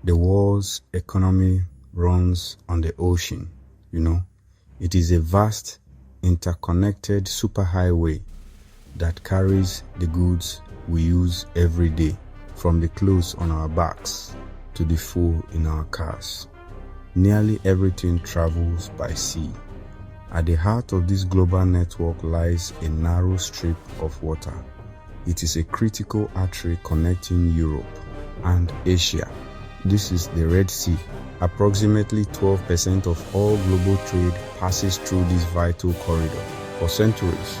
The world's economy runs on the ocean, It is a vast, interconnected superhighway that carries the goods we use every day, from the clothes on our backs to the fuel in our cars. Nearly everything travels by sea. At the heart of this global network lies a narrow strip of water. It is a critical artery connecting Europe and Asia. This is the Red Sea. Approximately 12% of all global trade passes through this vital corridor. For centuries,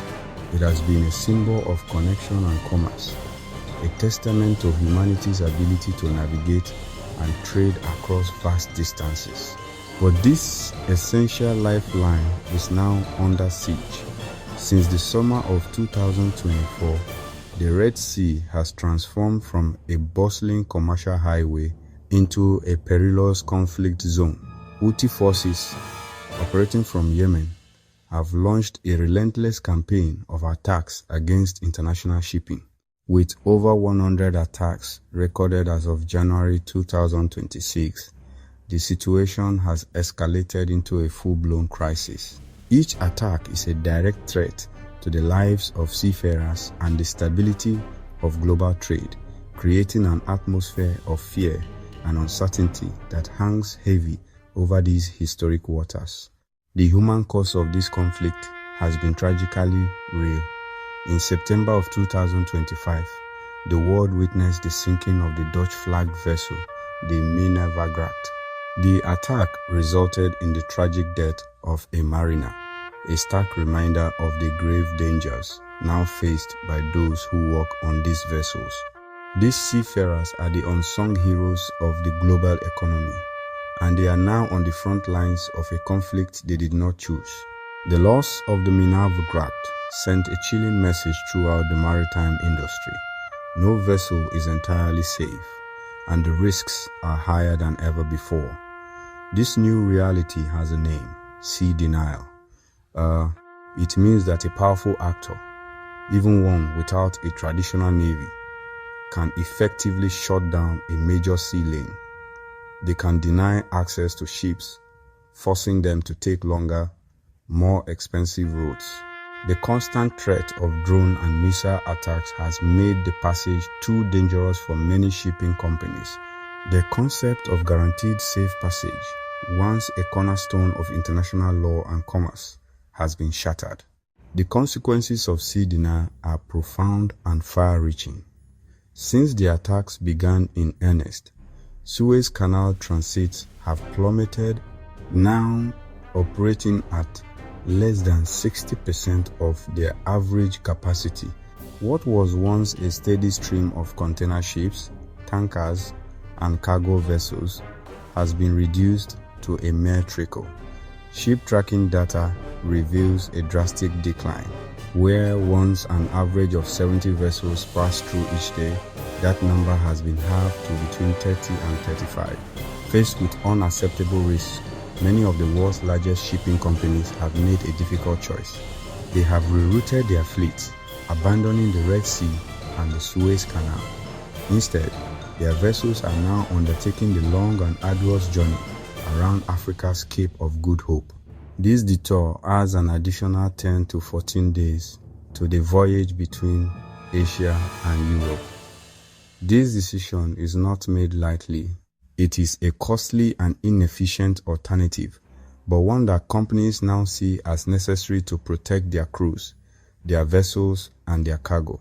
it has been a symbol of connection and commerce, a testament of humanity's ability to navigate and trade across vast distances. But this essential lifeline is now under siege. Since the summer of 2024, the Red Sea has transformed from a bustling commercial highway into a perilous conflict zone. Houthi forces, operating from Yemen, have launched a relentless campaign of attacks against international shipping, with over 100 attacks recorded as of January 2026. The situation has escalated into a full-blown crisis. Each attack is a direct threat to the lives of seafarers and the stability of global trade, creating an atmosphere of fear and uncertainty that hangs heavy over these historic waters. The human cost of this conflict has been tragically real. In September of 2025, the world witnessed the sinking of the Dutch-flagged vessel, the Minerva. The attack resulted in the tragic death of a mariner, a stark reminder of the grave dangers now faced by those who work on these vessels. These seafarers are the unsung heroes of the global economy, and they are now on the front lines of a conflict they did not choose. The loss of the Minerva sent a chilling message throughout the maritime industry. No vessel is entirely safe, and the risks are higher than ever before. This new reality has a name: sea denial. It means that a powerful actor, even one without a traditional navy, can effectively shut down a major sea lane. They can deny access to ships, forcing them to take longer, more expensive routes. The constant threat of drone and missile attacks has made the passage too dangerous for many shipping companies. The concept of guaranteed safe passage, once a cornerstone of international law and commerce, has been shattered. The consequences of sea denial are profound and far-reaching. Since the attacks began in earnest, Suez Canal transits have plummeted, now operating at less than 60% of their average capacity. What was once a steady stream of container ships, tankers, and cargo vessels has been reduced to a mere trickle. Ship tracking data reveals a drastic decline. Where once an average of 70 vessels passed through each day, that number has been halved to between 30 and 35. Faced with unacceptable risks, many of the world's largest shipping companies have made a difficult choice. They have rerouted their fleets, abandoning the Red Sea and the Suez Canal. Instead, their vessels are now undertaking the long and arduous journey around Africa's Cape of Good Hope. This detour adds an additional 10 to 14 days to the voyage between Asia and Europe. This decision is not made lightly. It is a costly and inefficient alternative, but one that companies now see as necessary to protect their crews, their vessels, and their cargo.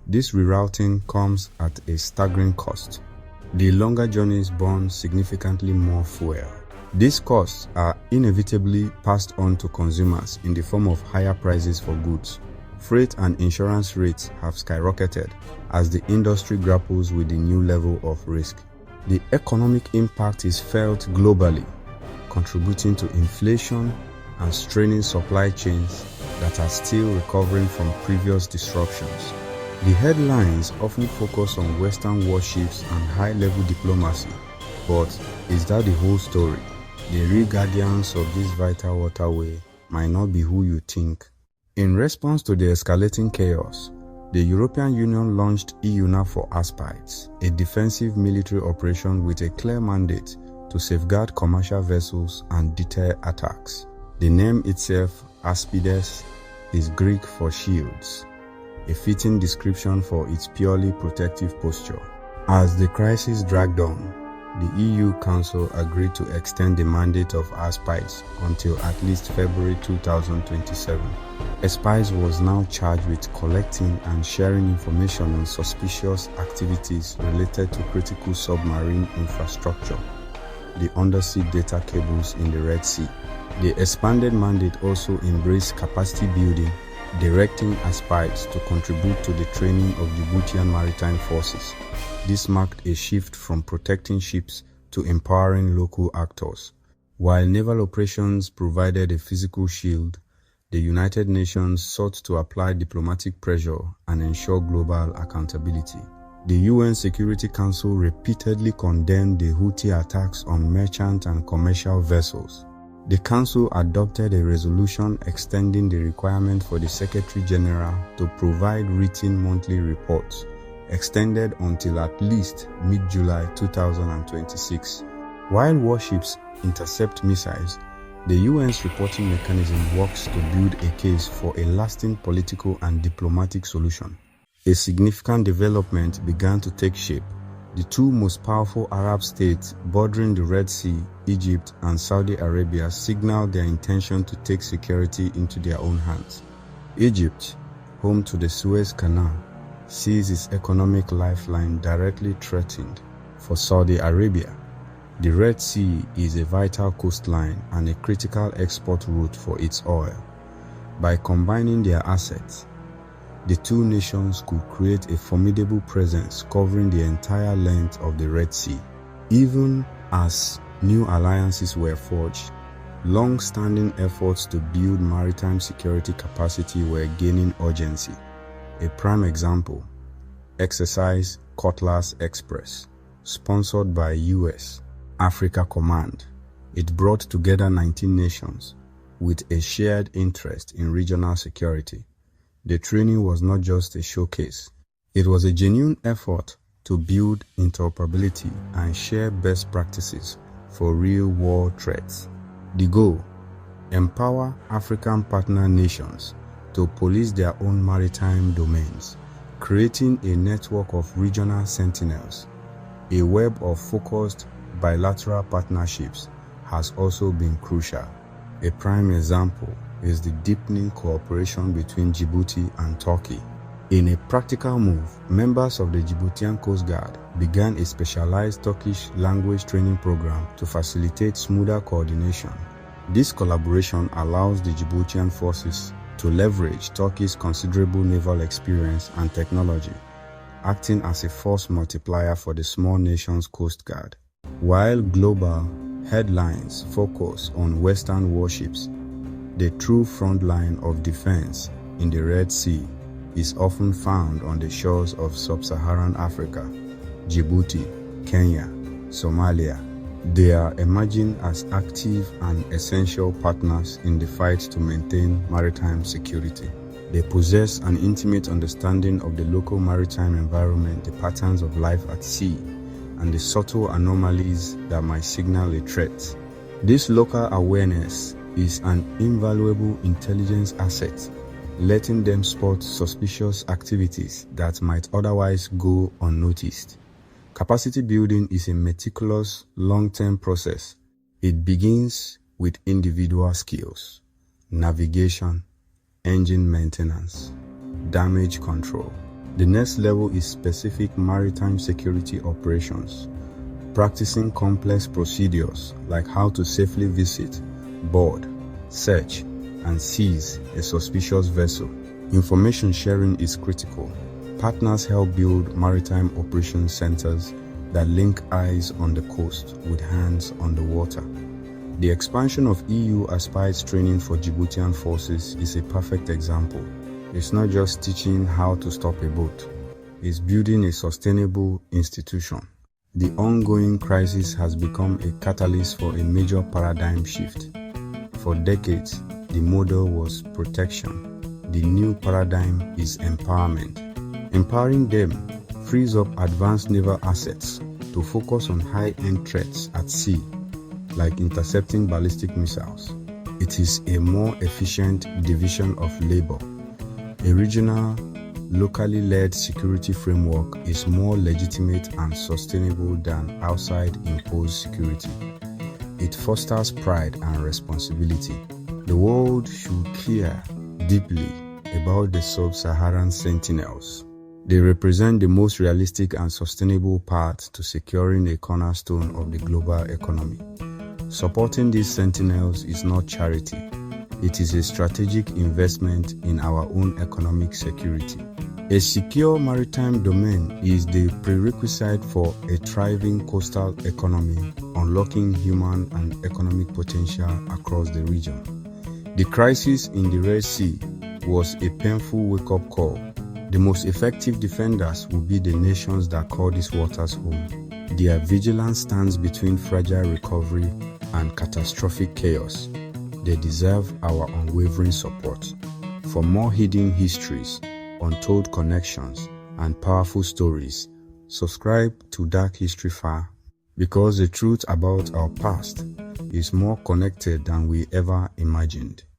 This rerouting comes at a staggering cost. The longer journeys burn significantly more fuel. These costs are inevitably passed on to consumers in the form of higher prices for goods. Freight and insurance rates have skyrocketed as the industry grapples with the new level of risk. The economic impact is felt globally, contributing to inflation and straining supply chains that are still recovering from previous disruptions. The headlines often focus on Western warships and high-level diplomacy, but is that the whole story? The real guardians of this vital waterway might not be who you think. In response to the escalating chaos, The European Union launched EUNAVFOR Aspides, a defensive military operation with a clear mandate to safeguard commercial vessels and deter attacks. The name itself, Aspides, is Greek for shields, a fitting description for its purely protective posture. As the crisis dragged on, the EU Council agreed to extend the mandate of Aspides until at least February 2027. Aspides was now charged with collecting and sharing information on suspicious activities related to critical submarine infrastructure, the undersea data cables in the Red Sea. The expanded mandate also embraced capacity building, directing Aspides to contribute to the training of Djiboutian maritime forces. This marked a shift from protecting ships to empowering local actors. While naval operations provided a physical shield, the United Nations sought to apply diplomatic pressure and ensure global accountability. The UN Security Council repeatedly condemned the Houthi attacks on merchant and commercial vessels. The Council adopted a resolution extending the requirement for the Secretary General to provide written monthly reports, extended until at least mid-July 2026. While warships intercept missiles, the UN's reporting mechanism works to build a case for a lasting political and diplomatic solution. A significant development began to take shape. The two most powerful Arab states bordering the Red Sea, Egypt and Saudi Arabia, signaled their intention to take security into their own hands. Egypt, home to the Suez Canal, sees its economic lifeline directly threatened. For Saudi Arabia, the Red Sea is a vital coastline and a critical export route for its oil. By combining their assets, the two nations could create a formidable presence covering the entire length of the Red Sea. Even as new alliances were forged, long-standing efforts to build maritime security capacity were gaining urgency. A prime example, Exercise Cutlass Express, sponsored by US Africa Command. It brought together 19 nations with a shared interest in regional security. The training was not just a showcase. It was a genuine effort to build interoperability and share best practices for real-world threats. The goal: empower African partner nations to police their own maritime domains, creating a network of regional sentinels. A web of focused bilateral partnerships has also been crucial. A prime example is the deepening cooperation between Djibouti and Turkey. In a practical move, members of the Djiboutian Coast Guard began a specialized Turkish language training program to facilitate smoother coordination. This collaboration allows the Djiboutian forces to leverage Turkey's considerable naval experience and technology, acting as a force multiplier for the small nation's Coast Guard. While global headlines focus on Western warships, the true front line of defense in the Red Sea is often found on the shores of Sub-Saharan Africa, Djibouti, Kenya, Somalia. They are emerging as active and essential partners in the fight to maintain maritime security. They possess an intimate understanding of the local maritime environment, the patterns of life at sea, and the subtle anomalies that might signal a threat. This local awareness is an invaluable intelligence asset, letting them spot suspicious activities that might otherwise go unnoticed. Capacity building is a meticulous, long-term process. It begins with individual skills: navigation, engine maintenance, damage control. The next level is specific maritime security operations, practicing complex procedures like how to safely visit, board, search, and seize a suspicious vessel. Information sharing is critical. Partners help build maritime operations centers that link eyes on the coast with hands on the water. The expansion of EU Aspides training for Djiboutian forces is a perfect example. It's not just teaching how to stop a boat, it's building a sustainable institution. The ongoing crisis has become a catalyst for a major paradigm shift. For decades, the model was protection. The new paradigm is empowerment. Empowering them frees up advanced naval assets to focus on high-end threats at sea, like intercepting ballistic missiles. It is a more efficient division of labor. A regional, locally led security framework is more legitimate and sustainable than outside imposed security. It fosters pride and responsibility. The world should care deeply about the Sub-Saharan sentinels. They represent the most realistic and sustainable path to securing a cornerstone of the global economy. Supporting these sentinels is not charity. It is a strategic investment in our own economic security. A secure maritime domain is the prerequisite for a thriving coastal economy, unlocking human and economic potential across the region. The crisis in the Red Sea was a painful wake-up call. The most effective defenders will be the nations that call these waters home. Their vigilance stands between fragile recovery and catastrophic chaos. They deserve our unwavering support. For more hidden histories, untold connections, and powerful stories, subscribe to Dark History Far, because the truth about our past is more connected than we ever imagined.